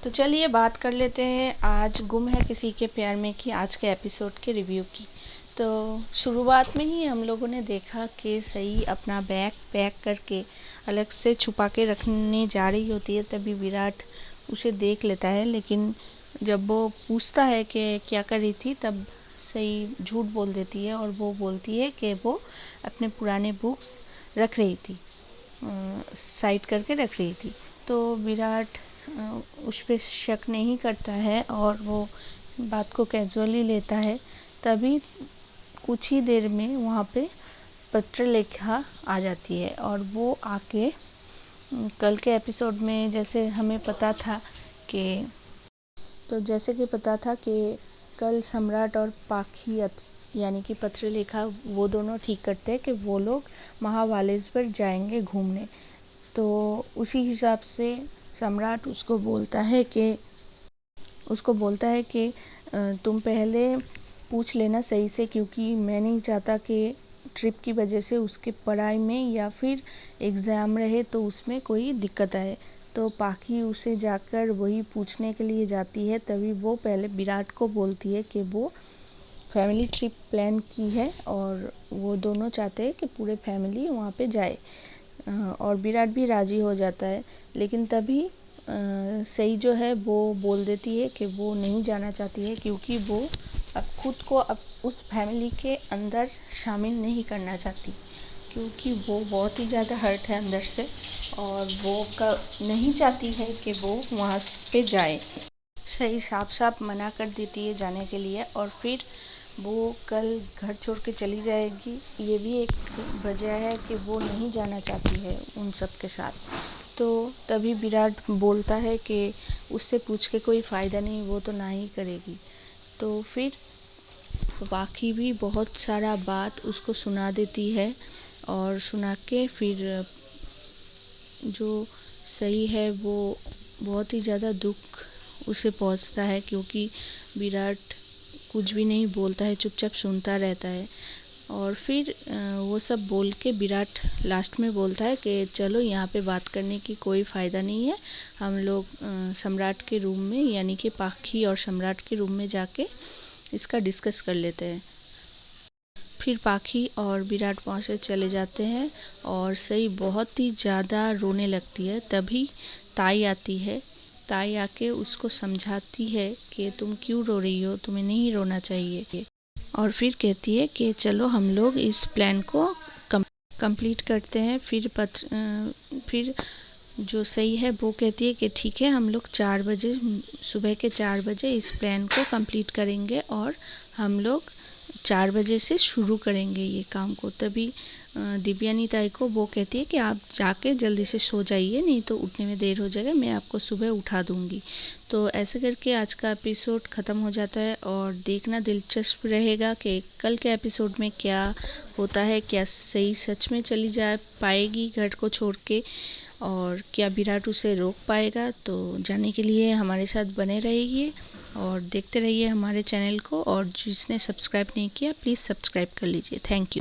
तो चलिए बात कर लेते हैं आज गुम है किसी के प्यार में की आज के एपिसोड के रिव्यू की। तो शुरुआत में ही हम लोगों ने देखा कि सही अपना बैग पैक करके अलग से छुपा के रखने जा रही होती है, तभी विराट उसे देख लेता है। लेकिन जब वो पूछता है कि क्या कर रही थी, तब सही झूठ बोल देती है और वो बोलती है कि वो अपने पुराने बुक्स रख रही थी, साइड करके रख रही थी। तो विराट उस पर शक नहीं करता है और वो बात को कैजुअली लेता है। तभी कुछ ही देर में वहाँ पे पत्रलेखा आ जाती है और वो आके कल के एपिसोड में जैसे हमें पता था कि कल सम्राट और पाखी यानी कि पत्रलेखा वो दोनों ठीक करते हैं कि वो लोग महाबालेश्वर जाएंगे घूमने। तो उसी हिसाब से सम्राट उसको बोलता है कि तुम पहले पूछ लेना सही से, क्योंकि मैं नहीं चाहता कि ट्रिप की वजह से उसके पढ़ाई में या फिर एग्ज़ाम रहे तो उसमें कोई दिक्कत आए। तो पाखी उसे जाकर वही पूछने के लिए जाती है। तभी वो पहले विराट को बोलती है कि वो फैमिली ट्रिप प्लान की है और वो दोनों चाहते हैं कि पूरे फैमिली वहाँ पे जाए, और विराट भी राज़ी हो जाता है। लेकिन तभी सही जो है वो बोल देती है कि वो नहीं जाना चाहती है, क्योंकि वो अब खुद को अब उस फैमिली के अंदर शामिल नहीं करना चाहती, क्योंकि वो बहुत ही ज़्यादा हर्ट है अंदर से और वो नहीं चाहती है कि वो वहाँ पे जाए। सही साफ साफ मना कर देती है जाने के लिए और फिर वो कल घर छोड़ के चली जाएगी। ये भी एक वजह है कि वो नहीं जाना चाहती है उन सब के साथ। तो तभी विराट बोलता है कि उससे पूछ के कोई फ़ायदा नहीं, वो तो ना ही करेगी। तो फिर बाकी भी बहुत सारा बात उसको सुना देती है और सुना के फिर जो सही है वो बहुत ही ज़्यादा दुख उसे पहुंचता है, क्योंकि विराट कुछ भी नहीं बोलता है, चुपचाप सुनता रहता है। और फिर वो सब बोल के विराट लास्ट में बोलता है कि चलो यहाँ पे बात करने की कोई फ़ायदा नहीं है, हम लोग सम्राट के रूम में यानी कि पाखी और सम्राट के रूम में जाके इसका डिस्कस कर लेते हैं। फिर पाखी और विराट वहाँ से चले जाते हैं और सही बहुत ही ज़्यादा रोने लगती है। तभी ताई आती है। ताई आके उसको समझाती है कि तुम क्यों रो रही हो, तुम्हें नहीं रोना चाहिए। और फिर कहती है कि चलो हम लोग इस प्लान को कंप्लीट करते हैं। फिर जो सही है वो कहती है कि ठीक है, हम लोग 4 बजे सुबह के 4 बजे इस प्लान को कंप्लीट करेंगे और हम लोग 4 बजे से शुरू करेंगे ये काम को। तभी दिव्यानी ताई को वो कहती है कि आप जाके जल्दी से सो जाइए, नहीं तो उठने में देर हो जाएगा, मैं आपको सुबह उठा दूँगी। तो ऐसे करके आज का एपिसोड ख़त्म हो जाता है और देखना दिलचस्प रहेगा कि कल के एपिसोड में क्या होता है। क्या सही सच में चली जा पाएगी घर को छोड़ के, और क्या विराट उसे रोक पाएगा। तो जानने के लिए हमारे साथ बने रहिए और देखते रहिए हमारे चैनल को, और जिसने सब्सक्राइब नहीं किया प्लीज़ सब्सक्राइब कर लीजिए। Thank you.